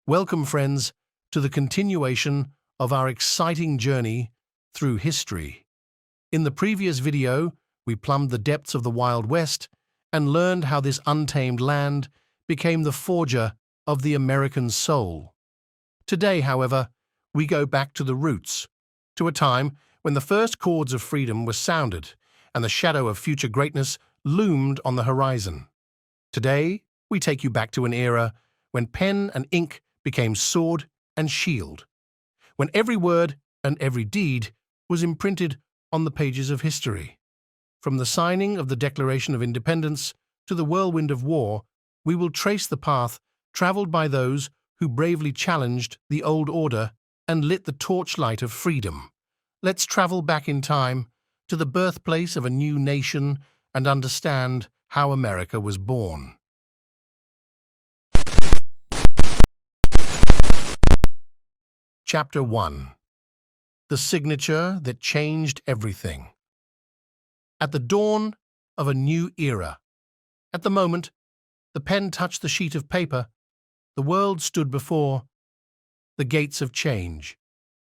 Welcome, friends, to the continuation of our exciting journey through history. In the previous video, we plumbed the depths of the Wild West and learned how this untamed land became the forger of the American soul. Today, however, we go back to the roots, to a time when the first chords of freedom were sounded and the shadow of future greatness loomed on the horizon. Today, we take you back to an era when pen and ink became sword and shield, when every word and every deed was imprinted on the pages of history. From the signing of the Declaration of Independence to the whirlwind of war, we will trace the path traveled by those who bravely challenged the old order and lit the torchlight of freedom. Let's travel back in time to the birthplace of a new nation and understand how America was born. Chapter 1. The signature that changed everything. At the dawn of a new era, at the moment the pen touched the sheet of paper, the world stood before the gates of change.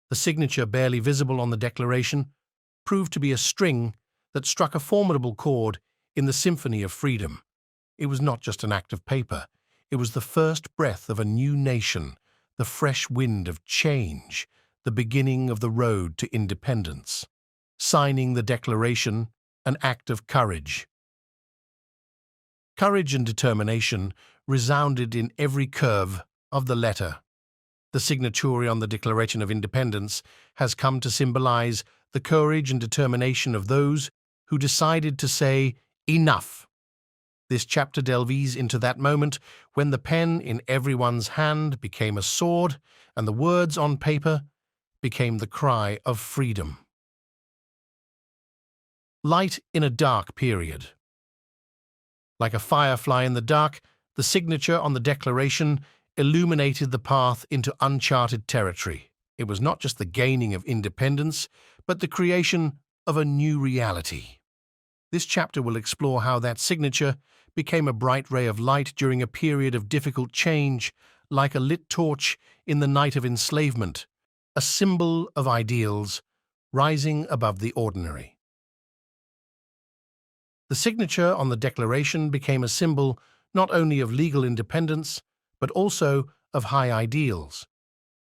The signature, barely visible on the Declaration, proved to be a string that struck a formidable chord in the symphony of freedom. It was not just an act of paper. It was the first breath of a new nation, the fresh wind of change, the beginning of the road to independence. Signing the Declaration, an act of courage. Courage and determination resounded in every curve of the letter. The signature on the Declaration of Independence has come to symbolize the courage and determination of those who decided to say, "Enough." This chapter delves into that moment when the pen in everyone's hand became a sword and the words on paper became the cry of freedom. Light in a dark period. Like a firefly in the dark, the signature on the Declaration illuminated the path into uncharted territory. It was not just the gaining of independence, but the creation of a new reality. This chapter will explore how that signature became a bright ray of light during a period of difficult change, like a lit torch in the night of enslavement, a symbol of ideals rising above the ordinary. The signature on the Declaration became a symbol not only of legal independence, but also of high ideals.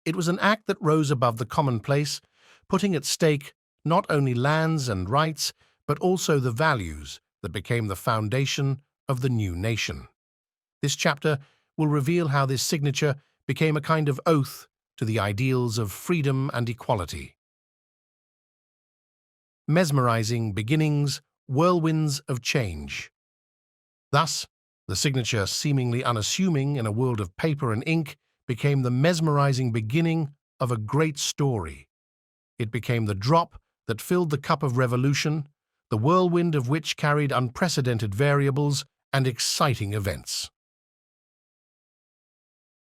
It was an act that rose above the commonplace, putting at stake not only lands and rights, but also the values that became the foundation of the new nation. This chapter will reveal how this signature became a kind of oath to the ideals of freedom and equality. Mesmerizing beginnings, whirlwinds of change. Thus, the signature, seemingly unassuming in a world of paper and ink, became the mesmerizing beginning of a great story. It became the drop that filled the cup of revolution, the whirlwind of which carried unprecedented variables and exciting events.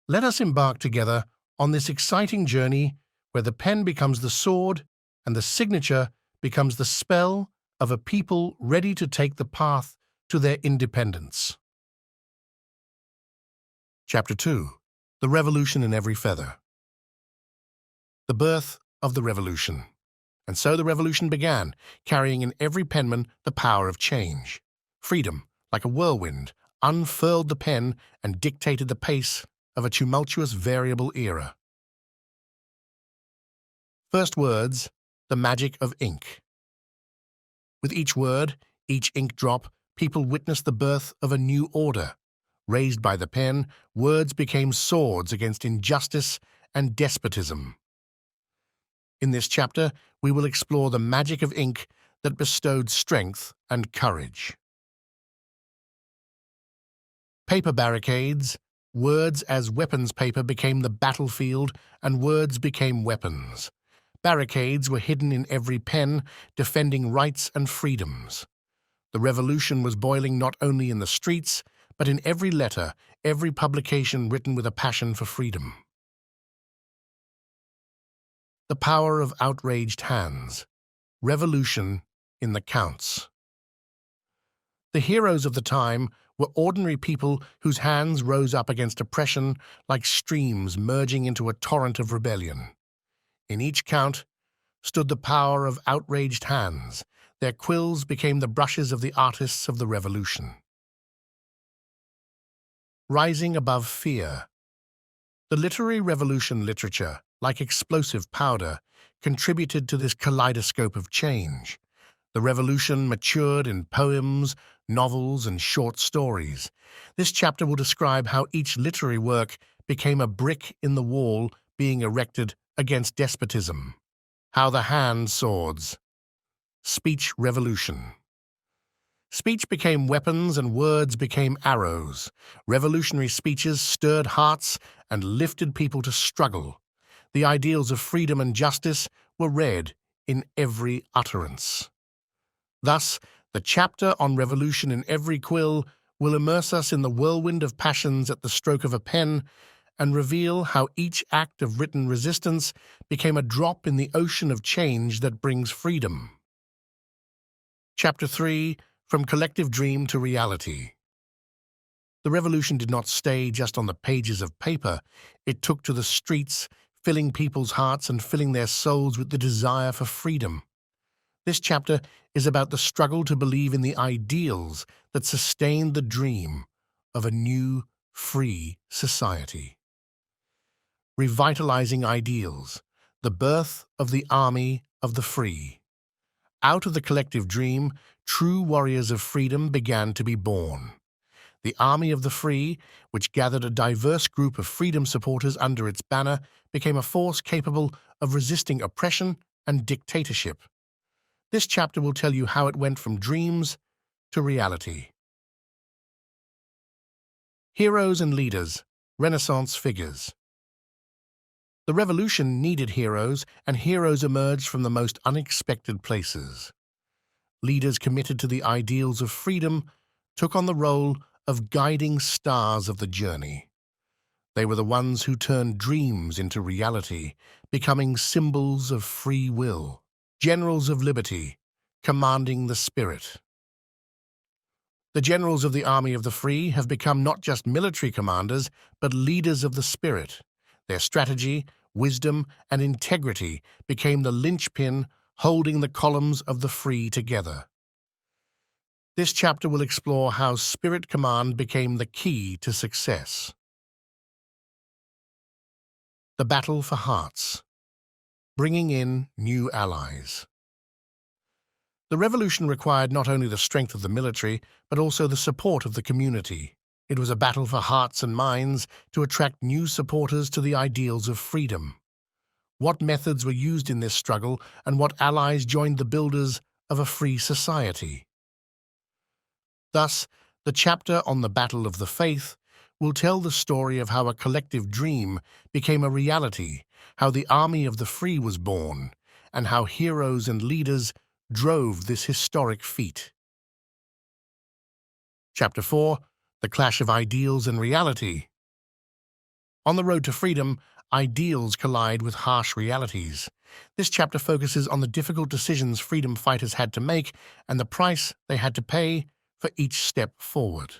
Let us embark together on this exciting journey where the pen becomes the sword and the signature becomes the spell of a people ready to take the path to their independence. Chapter 2. The Revolution in Every Feather. The birth of the Revolution. And so the revolution began, carrying in every penman the power of change. Freedom, like a whirlwind, unfurled the pen and dictated the pace of a tumultuous, variable era. First words, the magic of ink. With each word, each ink drop, people witnessed the birth of a new order. Raised by the pen, words became swords against injustice and despotism. In this chapter, we will explore the magic of ink that bestowed strength and courage. Paper barricades. Words as weapons paper became the battlefield, and words became weapons. Barricades were hidden in every pen, defending rights and freedoms. The revolution was boiling not only in the streets, but in every letter, every publication written with a passion for freedom. The power of outraged hands. Revolution in the counts. The heroes of the time were ordinary people whose hands rose up against oppression like streams merging into a torrent of rebellion. In each count stood the power of outraged hands. Their quills became the brushes of the artists of the revolution. Rising above fear. The literary revolution literature, like explosive powder, contributed to this kaleidoscope of change. The revolution matured in poems, novels, and short stories. This chapter will describe how each literary work became a brick in the wall being erected against despotism. How the hand swords. Speech revolution. Speech became weapons and words became arrows. Revolutionary speeches stirred hearts and lifted people to struggle. The ideals of freedom and justice were read in every utterance. Thus, the chapter on revolution in every quill will immerse us in the whirlwind of passions at the stroke of a pen and reveal how each act of written resistance became a drop in the ocean of change that brings freedom. Chapter 3. From Collective Dream to Reality. The revolution did not stay just on the pages of paper. It took to the streets, filling people's hearts and filling their souls with the desire for freedom. This chapter is about the struggle to believe in the ideals that sustained the dream of a new, free society. Revitalizing ideals, the birth of the army of the free. Out of the collective dream, true warriors of freedom began to be born. The army of the free, which gathered a diverse group of freedom supporters under its banner, became a force capable of resisting oppression and dictatorship. This chapter will tell you how it went from dreams to reality. Heroes and leaders, Renaissance figures. The revolution needed heroes, and heroes emerged from the most unexpected places. Leaders committed to the ideals of freedom took on the role of guiding stars of the journey. They were the ones who turned dreams into reality, becoming symbols of free will. Generals of liberty, commanding the spirit. The generals of the army of the free have become not just military commanders, but leaders of the spirit. Their strategy, wisdom, and integrity became the linchpin holding the columns of the free together. This chapter will explore how spirit command became the key to success. The battle for hearts. Bringing in new allies. The revolution required not only the strength of the military, but also the support of the community. It was a battle for hearts and minds to attract new supporters to the ideals of freedom. What methods were used in this struggle, and what allies joined the builders of a free society? Thus, the chapter on the Battle of the Faith will tell the story of how a collective dream became a reality, how the army of the free was born, and how heroes and leaders drove this historic feat. Chapter 4. The Clash of Ideals and Reality. On the road to freedom, ideals collide with harsh realities. This chapter focuses on the difficult decisions freedom fighters had to make and the price they had to pay for each step forward.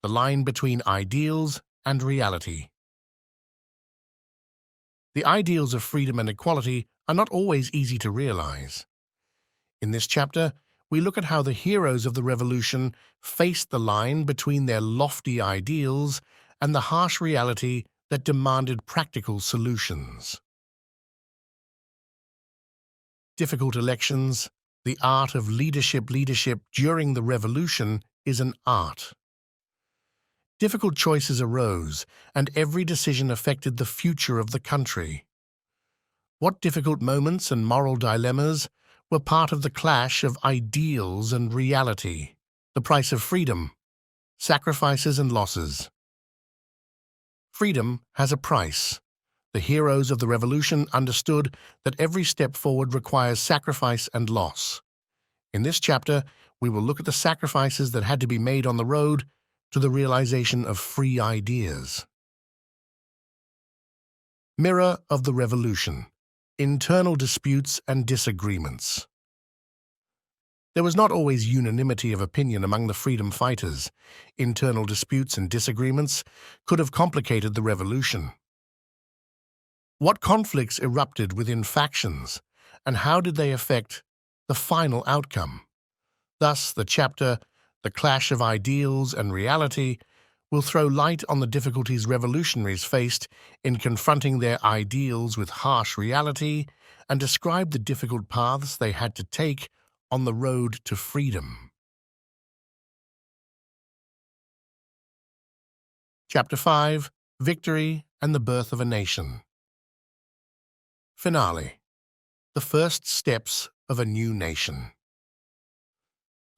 The line between ideals and reality. The ideals of freedom and equality are not always easy to realize. In this chapter, we look at how the heroes of the revolution faced the line between their lofty ideals and the harsh reality that demanded practical solutions. Difficult elections. The art of leadership during the revolution is an art. Difficult choices arose, and every decision affected the future of the country. What difficult moments and moral dilemmas were part of the clash of ideals and reality? The price of freedom, sacrifices and losses. Freedom has a price. The heroes of the revolution understood that every step forward requires sacrifice and loss. In this chapter, we will look at the sacrifices that had to be made on the road to the realization of free ideas. Mirror of the revolution. Internal disputes and disagreements. There was not always unanimity of opinion among the freedom fighters. Internal disputes and disagreements could have complicated the revolution. What conflicts erupted within factions, and how did they affect the final outcome? Thus, the chapter, The Clash of Ideals and Reality, will throw light on the difficulties revolutionaries faced in confronting their ideals with harsh reality and describe the difficult paths they had to take on the road to freedom. Chapter 5, Victory and the Birth of a Nation. Finale. The First Steps of a New Nation.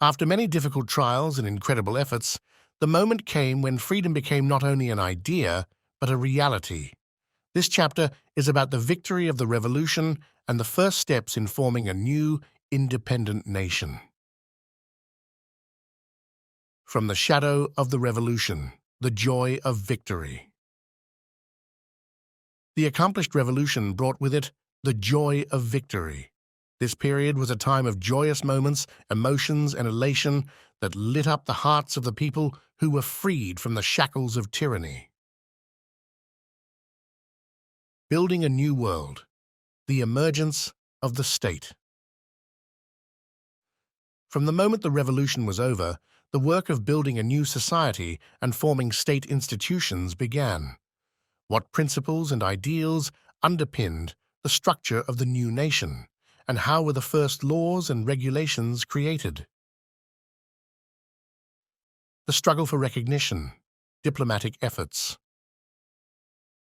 After many difficult trials and incredible efforts, the moment came when freedom became not only an idea, but a reality. This chapter is about the victory of the revolution and the first steps in forming a new, independent nation. From the shadow of the revolution, the joy of victory. The accomplished revolution brought with it the joy of victory. This period was a time of joyous moments, emotions, and elation that lit up the hearts of the people who were freed from the shackles of tyranny. Building a new world. The emergence of the state. From the moment the revolution was over, the work of building a new society and forming state institutions began. What principles and ideals underpinned the structure of the new nation, and how were the first laws and regulations created? The struggle for recognition, diplomatic efforts.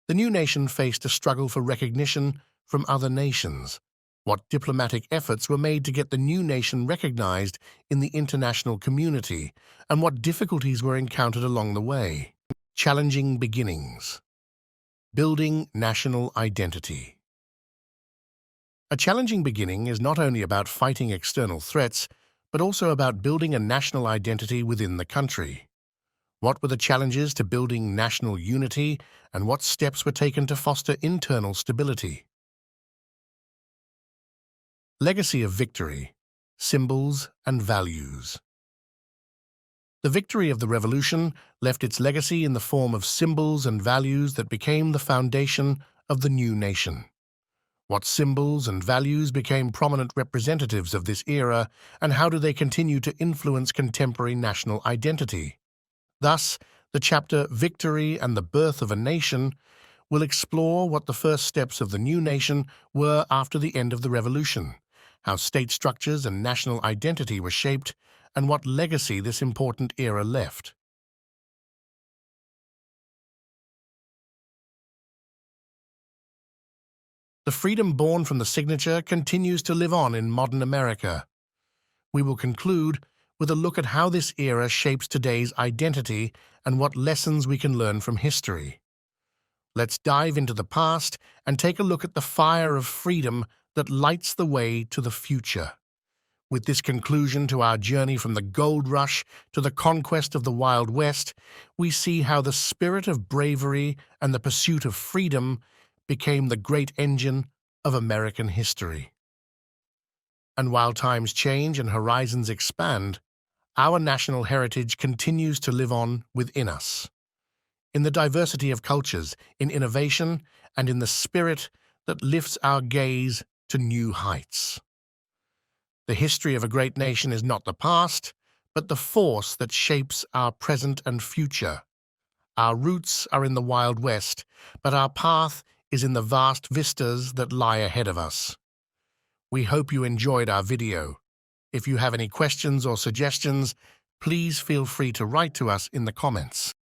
The new nation faced a struggle for recognition from other nations. What diplomatic efforts were made to get the new nation recognized in the international community, and what difficulties were encountered along the way? Challenging beginnings. Building national identity. A challenging beginning is not only about fighting external threats, but also about building a national identity within the country. What were the challenges to building national unity, and what steps were taken to foster internal stability? Legacy of victory, symbols and values. The victory of the revolution left its legacy in the form of symbols and values that became the foundation of the new nation. What symbols and values became prominent representatives of this era, and how do they continue to influence contemporary national identity? Thus, the chapter Victory and the Birth of a Nation will explore what the first steps of the new nation were after the end of the revolution, how state structures and national identity were shaped, and what legacy this important era left. The freedom born from the signature continues to live on in modern America. We will conclude with a look at how this era shapes today's identity and what lessons we can learn from history. Let's dive into the past and take a look at the fire of freedom that lights the way to the future. With this conclusion to our journey from the gold rush to the conquest of the Wild West, we see how the spirit of bravery and the pursuit of freedom became the great engine of American history. And while times change and horizons expand, our national heritage continues to live on within us. In the diversity of cultures, in innovation, and in the spirit that lifts our gaze to new heights. The history of a great nation is not the past, but the force that shapes our present and future. Our roots are in the Wild West, but our path is in the vast vistas that lie ahead of us. We hope you enjoyed our video. If you have any questions or suggestions, please feel free to write to us in the comments.